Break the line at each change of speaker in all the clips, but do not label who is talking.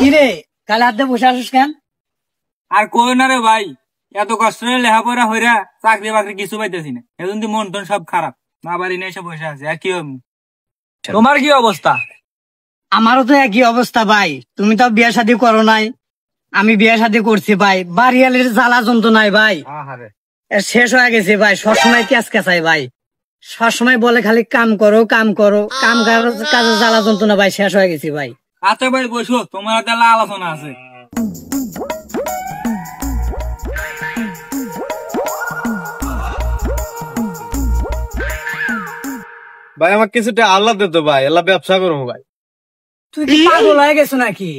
কিরে কালে হাতে বসে আসিস কেন?
আর কই না রে ভাই, এত কষ্ট করে লেখাপড়া হইরা চাকরি বাকরি কিছু পাইতেছি না, এখন তো মন টন সব খারাপ, মা বাড়ি নিয়ে এসে বসে আছে। আর কি হবে? তোমার কি অবস্থা?
আমারও তো একই অবস্থা ভাই। তুমি তো বিয়ে শাদী করো নাই, আমি বিয়ে শাদী করছি ভাই। বাড়িয়ালের জ্বালা যন্ত্রণায় ভাই শেষ হয়ে গেছে ভাই। সবসময় ক্যাচ ক্যাচাই ভাই, সবসময় বলে খালি কাম করো কাম করো, কাম কাজের জ্বালা যন্ত্রণা ভাই শেষ হয়ে গেছি ভাই।
আচ্ছা ভাই বসো, তোমার একটা আলোচনা আছে।
ভাই আমার কিছুটা আল্লাহ দিত ভাই, আল্লাহ ব্যবসা করবো ভাই।
তুই কি পাগল হয়ে গেছো নাকি?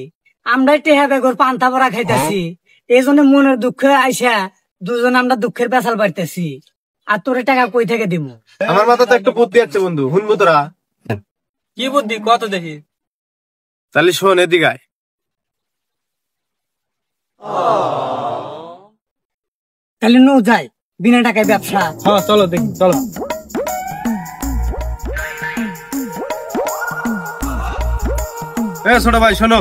আমরা টেহা বেগর পান্তা পরা খাইতেছি, এই জন্য মনের দুঃখে আইসা দুজন আমরা দুঃখের পেছাল বাড়তেছি। আর তোরে টাকা কই থেকে দিব?
আমার মাথা তো একটু বুদ্ধি আছে বন্ধু, শুনবো তোরা?
কি বুদ্ধি কত দেখি।
তাহলে শোন, এদিকে আয়।
তাহলে নো যাই, বিনা টাকায় ব্যবসা।
হ্যাঁ চলো দেখি, চলো।
ছোট ভাই শোনো,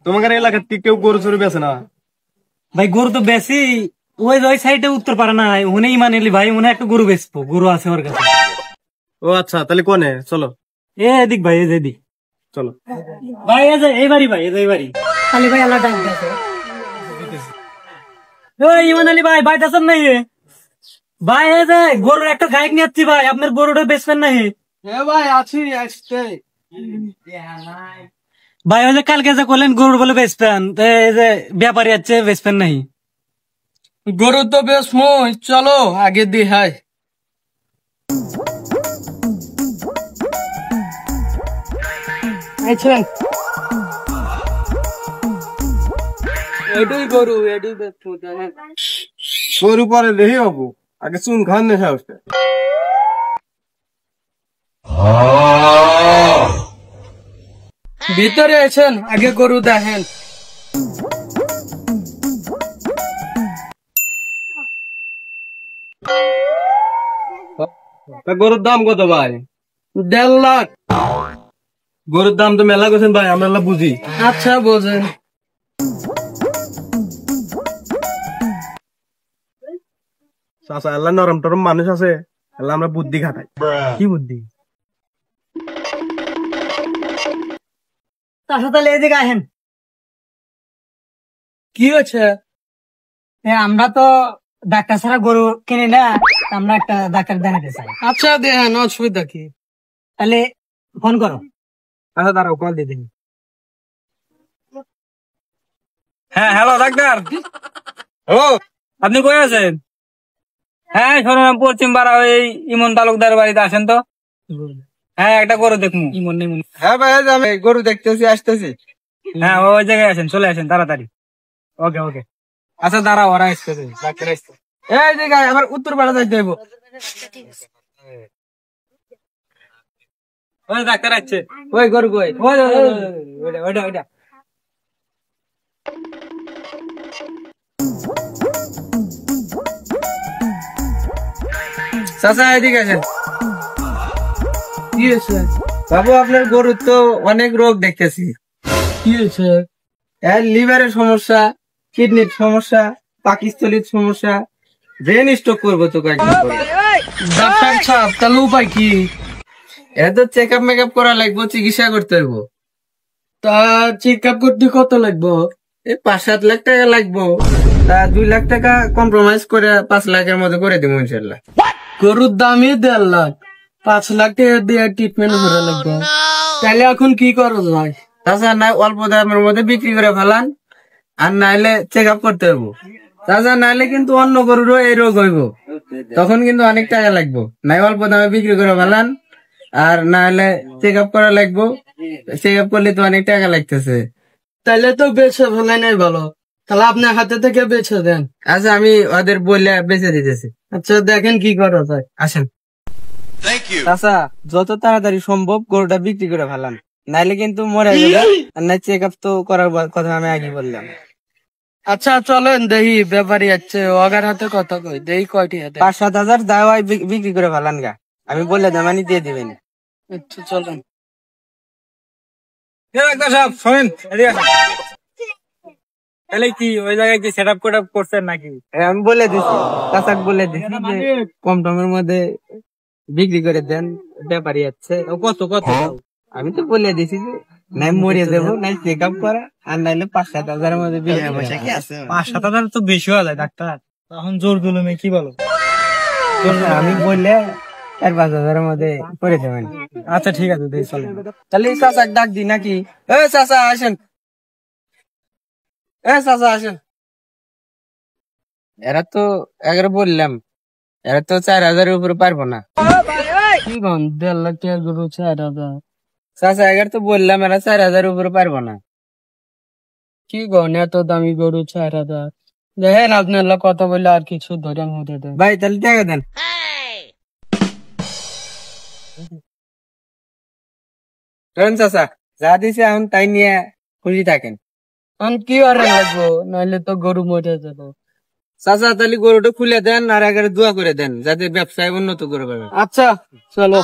তোমাদের এলাকার কি কেউ গরু চুরি বেছে না?
ভাই গরু তো বেশি, ওই সাইডে উত্তর পারে না, উনি মানেলি ভাই উনি একটা গরু বেচবো, গরু আছে ওর কাছে।
ও আচ্ছা, তাহলে কোনে চলো।
এদিক ভাই, এদিক
চলো
ভাই, এই বাড়ি ভাই, এই বাড়ি।
খালি ভাই আল্লাহ ডাক দিয়েছে।
ইমান আলী ভাই, বাইট আছেন নাই? ভাই এই যে গরুর একটা গাইক নিচ্ছি ভাই, আপনার গরুটা বেচবেন নাই?
ভাই আছি আসতে।
ভাই ওই যে কালকে যে করলেন গরুর বলে বেচবেন, এই যে ব্যাপারী আছে বেচবেন নাই?
গরু তো বেশ মই, চলো আগে দি হাই। এটাই গরু, এটাই বেচবো।
গরু পরে দেখি হবো, আগে চুন খান নেশা হচ্ছে।
ভিতরে আছেন, আগে গরু দেখেন।
গরুর দাম কত ভাই?
1.5 লাখ।
গরুর দাম তো মেলা করছেন ভাই, আমরা বুঝি।
আচ্ছা বোঝেন।
চাচা আল্লাহ নরম টরম মানুষ আছে, আল্লাহ আমরা বুদ্ধি খাটাই।
কি বুদ্ধি?
তাহলে এদিকে আহেন।
কি হচ্ছে?
আমরা তো ডাক্তার ছাড়া গরু কিনি না, আমরা একটা ডাক্তার দেখাতে চাই।
আচ্ছা দেখেন, অসুবিধা কি?
তাহলে ফোন করো।
আচ্ছা দাঁড়াও, কল দিয়ে দিন। হ্যাঁ হ্যালো ডাক্তার। ও আপনি কই আছেন? হ্যাঁ শুনলাম পশ্চিম পাড়া ওই ইমন তালুকদার বাড়িতে আসেন তো। হ্যাঁ একটা গরু দেখবো। ইমন নেই?
হ্যাঁ ভাই আমি গরু দেখতেছি, আসতেছি।
হ্যাঁ ওই জায়গায় আসেন, চলে আসেন তাড়াতাড়ি। ওকে ওকে। আচ্ছা দাঁড়াও, ওরা আসতেছে, ডাক্তার আসছে।
এই দিকে আবার উত্তর পাড়া যাইতে হইব।
ওই ডাক্তার আসছে।
ওই গরু কই?
ওইটা ওইটা ওইটা।
চাচা এদিকে আছেন। কি হয়েছে বাবু? আপনার গরুর তো অনেক রোগ দেখতেছি। কি হয়েছে? লিভারের সমস্যা, কিডনির সমস্যা, পাকিস্তলির সমস্যা, ব্রেন স্ট্রোক করবো তো কয়েকদিন পরে। ডাক্তার সাহেব তাহলে উপায় কি? এত চেক আপ মেকআপ করা লাগবো, চিকিৎসা করতে হইব। তা চেক আপ করতে কত লাগবো? 5-7 লাখ টাকা লাগবো। তা 2 লাখ টাকা কম্প্রোমাইজ করে 5 লাখের মধ্যে করে দিব ইনশাল্লাহ। গরুর দামই 1.5 লাখ, 5 লাখ টাকা দিয়ে ট্রিটমেন্ট করে লাগবে। তাহলে এখন কি করা যায়? তাছাড়া না অল্প দামের মধ্যে বিক্রি করে ফেলান, আর নাইলে চেক আপ করতে হইব। তাছাড়া নাইলে কিন্তু অন্য গরুরও এই রোগ হইব, তখন কিন্তু অনেক টাকা লাগবে। নাই অল্প দামে বিক্রি করে ফেলান, আর নাহলে চেক আপ করা লাগবো। চেক আপ করলে তো অনেক টাকা লাগতেছে। তাহলে তো বেছে ফেলাই নাই ভালো। তাহলে আপনার হাতে থেকে বেছে দেন। আচ্ছা আমি ওদের বলে বেছে দিতেছি। আচ্ছা দেখেন কি করা যায়, আসেন। আচ্ছা যত তাড়াতাড়ি সম্ভব গরুটা বিক্রি করে ফেলান, নাইলে কিন্তু মরে যাবে। আর নাই চেক আপ তো করার কথা আমি আগে বললাম। আচ্ছা চলেন দেখি ব্যাপারী আছে, ওগার হাতে কথা কই দেখি কয়টি হাতে। 5-7 হাজার দাওয়াই বিক্রি করে ফেলান গা, আমি বললে দামানি দিয়ে দিবেন। আচ্ছা চলেন।
ডাক্তার সাহেব শোনেন, এদিকে আসেন। তাহলে কি ওই জায়গায় কি সেট আপ করছেন নাকি?
আমি বলে দিছি, চাচাক বলে দিছি যে কম টমের মধ্যে বিক্রি করে দেন, ব্যাপারই আছে।
কত কত?
আমি তো বলে দিছি যে নাই মরে যাবো, নাই চেক আপ করা, আর নাইলে 5-7 হাজারের মধ্যে বিক্রি করে।
5-7 হাজার তো বেশি হয়ে যায় ডাক্তার, তখন জোর জুলুমে কি বলো?
আমি বললে 4-5 হাজারের মধ্যে করে দেবেন।
আচ্ছা ঠিক আছে, দেখি চলেন।
তাহলে চাচাক ডাক দি নাকি? এ চাচা আসেন, এ চাচা আসেন। এরা তো একবার বললাম, এরা তো 4,000-এর উপরে পারবো না।
কি কন 1.5 লাখ টাকা গরু 4,000?
চাচা একবার তো বললাম এরা 4,000-এর উপরে পারবো না।
কি কন এত দামি গরু 4,000? দেখেন আপনার লোক কথা বললে আর কিছু ধরেন মধ্যে দেন।
ভাই তাহলে টাকা দেন। শোনেন চাচা, যা দিছে এখন তাই নিয়ে খুশি থাকেন।
এখন কি আর লাগবো, নাহলে তো গরু মরে যাবো।
চাচা তাহলে গরুটা খুলে দেন আর আগে দোয়া করে দেন যাতে ব্যবসায় উন্নত করে পাবে।
আচ্ছা চলো।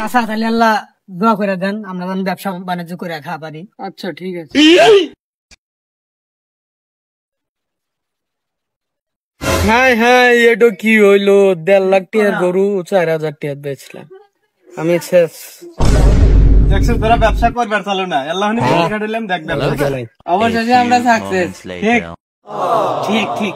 আচ্ছা তাহলে আল্লাহ দোয়া করে দেন, আমরা যেন ব্যবসা বাণিজ্য করে খাওয়া পারি। আচ্ছা ঠিক আছে। হ্যাঁ হ্যাঁ, এটা কি হইলো? 1.5 লাখ টাকার গরু 4,000 টাকা বেচলাম। আমি শেষ।
দেখছেন তোরা ব্যবসা করবার চালু না, আল্লাহ দেখ ব্যবসা।
অবশেষে আমরা সাকসেস।
ঠিক ঠিক।